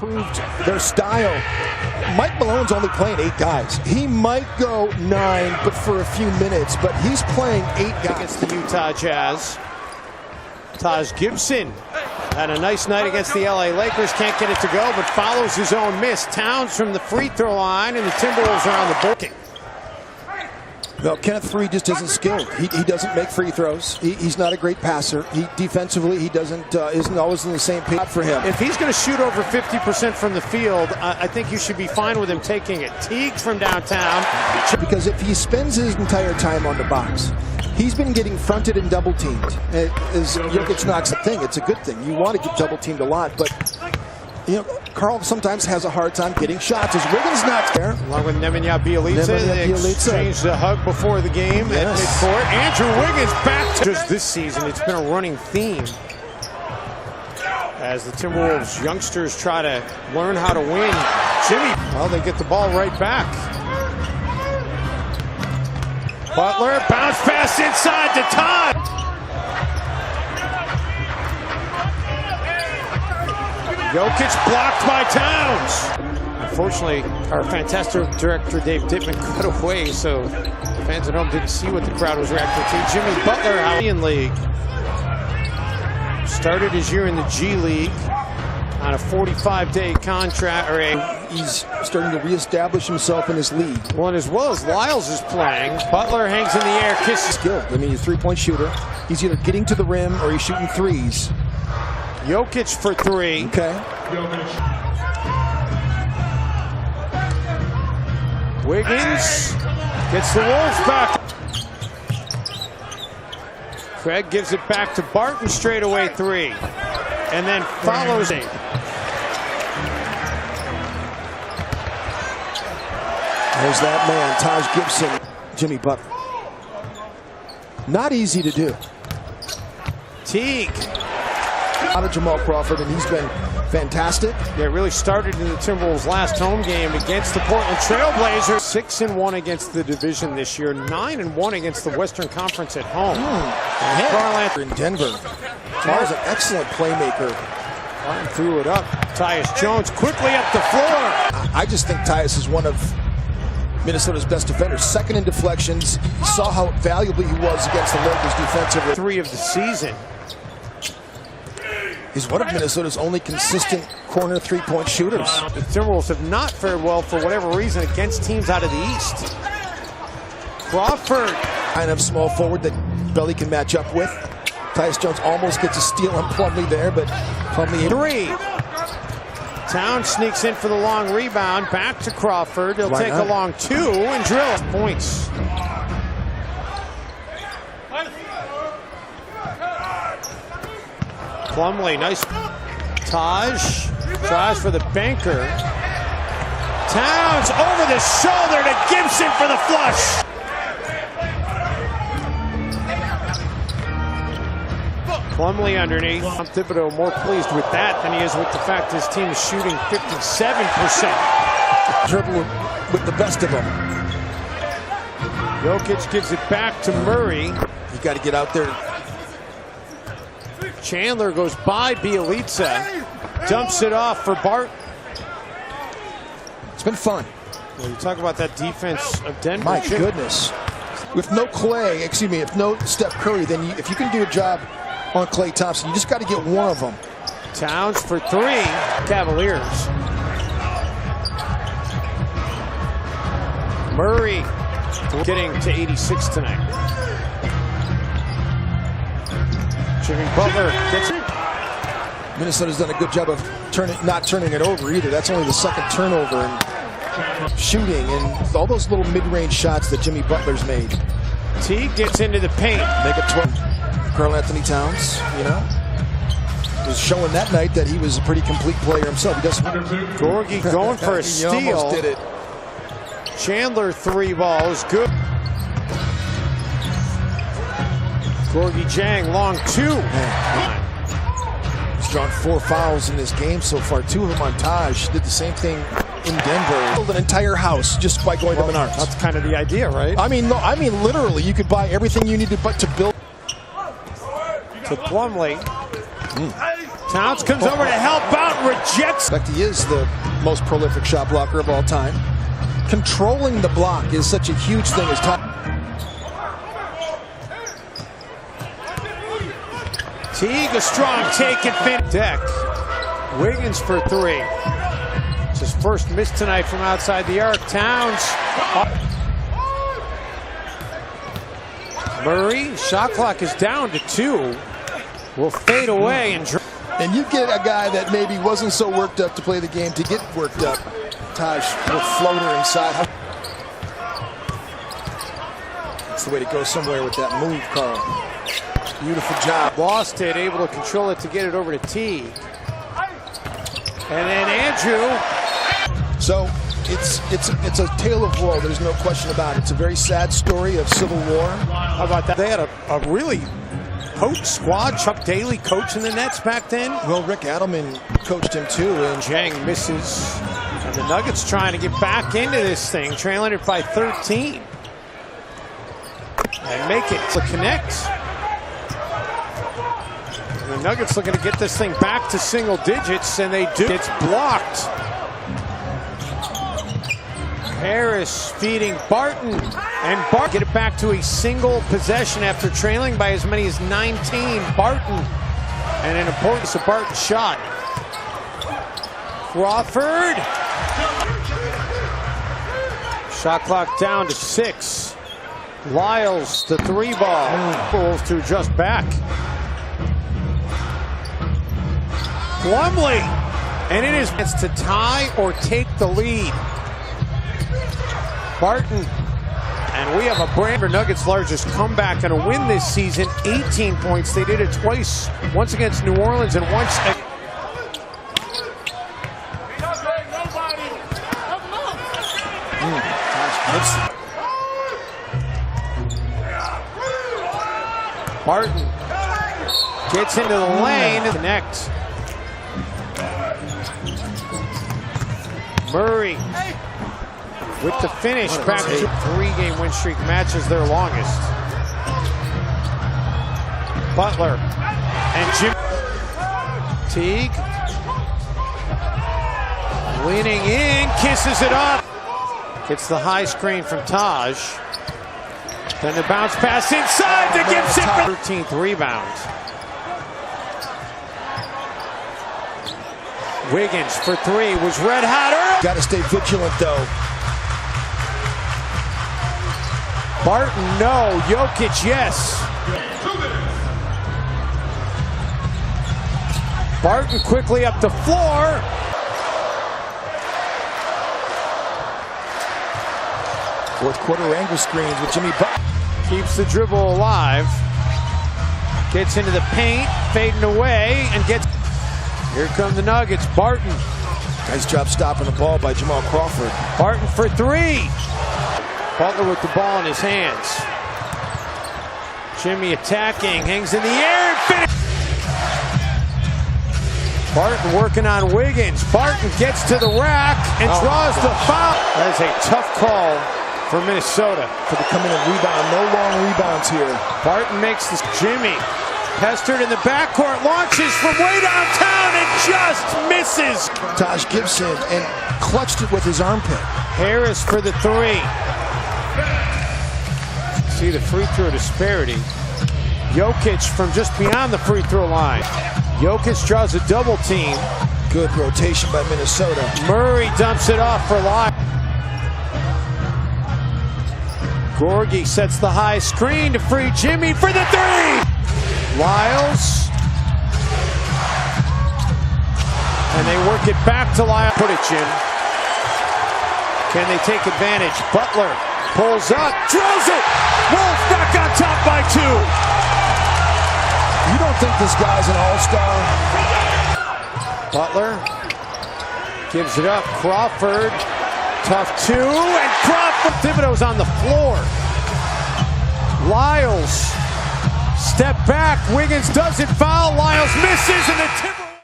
improved their style. Mike Malone's only playing 8 guys. He might go 9, but for a few minutes, but he's playing 8 guys. Against the Utah Jazz. Taj Gibson had a nice night against the LA Lakers. Can't get it to go, but follows his own miss. Towns from the free throw line, and the Timberwolves are on the board. No, Kenneth Faried just isn't skilled. He doesn't make free throws. He's not a great passer. Defensively, he isn't always in the same page for him. If he's going to shoot over 50% from the field, I think you should be fine with him taking it. Teague from downtown. Because if he spends his entire time on the box, he's been getting fronted and double teamed. As Jokic knocks a thing, it's a good thing. You want to get double teamed a lot, but you know, Karl sometimes has a hard time getting shots. As Wiggins knocks there. Along with Nemanja Bjelica, they exchanged a hug before the game at midcourt. Andrew Wiggins back to just this season. It's been a running theme as the Timberwolves youngsters try to learn how to win. Jimmy, well, they get the ball right back. Butler, bounce pass inside to Todd. Jokic blocked by Towns. Unfortunately, our fantastic director Dave Dittman cut away, so fans at home didn't see what the crowd was reacting to. Jimmy Butler, Italian League. Started his year in the G League on a 45-day contract. He's starting to reestablish himself in his league. Well, and as well as Lyles is playing, Butler hangs in the air, kisses. Skilled. I mean, he's a three-point shooter. He's either getting to the rim or he's shooting threes. Jokic for 3. Okay. Wiggins gets the Wolves back. Craig gives it back to Barton, straight away 3. And then follows it. There's that man, Taj Gibson, Jimmy Butler. Not easy to do. Teague. Out of Jamal Crawford, and he's been fantastic. Yeah, it really started in the Timberwolves' last home game against the Portland Trailblazers. 6-1 against the division this year, 9-1 against the Western Conference at home. Carl in Denver. Jamal's an excellent playmaker. Martin threw it up. Tyus Jones quickly up the floor. I just think Tyus is one of Minnesota's best defenders. Second in deflections. You saw how valuable he was against the Lakers defensively. 3 of the season. He's one of Minnesota's only consistent corner three-point shooters. The Timberwolves have not fared well for whatever reason against teams out of the East. Crawford. Kind of small forward that Belly can match up with. Tyus Jones almost gets a steal on Plumlee there, but Plumlee... 3. Towns sneaks in for the long rebound. Back to Crawford. He'll take a long 2 and drill points. Plumlee, nice. Taj tries for the banker. Towns over the shoulder to Gibson for the flush. Plumlee underneath. Thibodeau more pleased with that than he is with the fact his team is shooting 57%. Dribble with the best of them. Jokic gives it back to Murray. You got to get out there. Chandler goes by Bjelica, dumps it off for Bart. It's been fun. Well, you talk about that defense of Denver. My goodness. With no if no Steph Curry, then if you can do a job on Klay Thompson, you just got to get one of them. Towns for 3, Cavaliers. Murray getting to 86 tonight. Jimmy Butler gets it. Minnesota's done a good job of not turning it over either. That's only the second turnover and shooting and all those little mid-range shots that Jimmy Butler's made. Teague gets into the paint. Make it 12. Karl Anthony Towns, you know, was showing that night that he was a pretty complete player himself. He doesn't. Gorgie going for a steal. He almost did it. Chandler 3 balls, good. Gorgie Jang, long 2. He's drawn 4 fouls in this game so far. 2 of them on Taj. Did the same thing in Denver. Build an entire house just by going to Menards. That's kind of the idea, right? I mean, literally, you could buy everything you needed to build. To Plumlee. Towns comes over to help out. rejects. In fact, he is the most prolific shot blocker of all time. Controlling the block is such a huge thing as time. Teague, a strong take and fin. Deck. Wiggins for three. It's his first miss tonight from outside the arc. Towns. Murray, shot clock is down to 2. Will fade away and you get a guy that maybe wasn't so worked up to play the game to get worked up. Taj with floater inside. That's the way to go somewhere with that move, Carl. Beautiful job. Lost it, able to control it to get it over to Teague. And then Andrew. So it's a tale of woe. There's no question about it. It's a very sad story of civil war. How about that? They had a really potent squad. Chuck Daly coaching the Nets back then. Well, Rick Adelman coached him too. And Jang misses. And the Nuggets trying to get back into this thing, trailing it by 13. And make it to connect. And the Nuggets looking to get this thing back to single digits, and they do. It's blocked. Harris feeding Barton, and Barton get it back to a single possession after trailing by as many as 19. Barton, and an importance of Barton shot. Crawford. Shot clock down to 6. Lyles, the 3 ball. Wolves to adjust back. Plumlee, and it is to tie or take the lead. Barton, and we have a brand of Nuggets' largest comeback and a win this season. 18 points. They did it twice, once against New Orleans and once. Barton gets into the lane and connect. Murray with the finish. Back to 3-game win streak matches their longest. Butler and Jim. Teague leaning in, kisses it up. Gets the high screen from Taj. Then the bounce pass inside to Gibson for 13th rebound. Wiggins for 3 was red hot early. Got to stay vigilant though. Barton, no. Jokic, yes. Barton quickly up the floor. Fourth quarter angle screens with Jimmy Butler. Keeps the dribble alive. Gets into the paint, fading away, and gets. Here come the Nuggets. Barton. Nice job stopping the ball by Jamal Crawford. Barton for 3. Butler with the ball in his hands. Jimmy attacking, hangs in the air and finish. Barton working on Wiggins. Barton gets to the rack and draws the foul. That is a tough call for Minnesota. To come in and rebound. No long rebounds here. Barton makes this. Jimmy pestered in the backcourt, launches from way downtown and just misses. Taj Gibson and clutched it with his armpit. Harris for the 3. See the free throw disparity. Jokic from just beyond the free throw line. Jokic draws a double team. Good rotation by Minnesota. Murray dumps it off for Lyles. Gorgie sets the high screen to free Jimmy for the 3. Lyles. And they work it back to Lyles. Put it, Jim. Can they take advantage? Butler pulls up, drills it. Wolves back on top by 2. You don't think this guy's an all-star? Butler gives it up. Crawford, tough 2, and Crawford. Thibodeau's on the floor. Lyles, step back. Wiggins doesn't foul. Lyles misses, and the Timberwolves.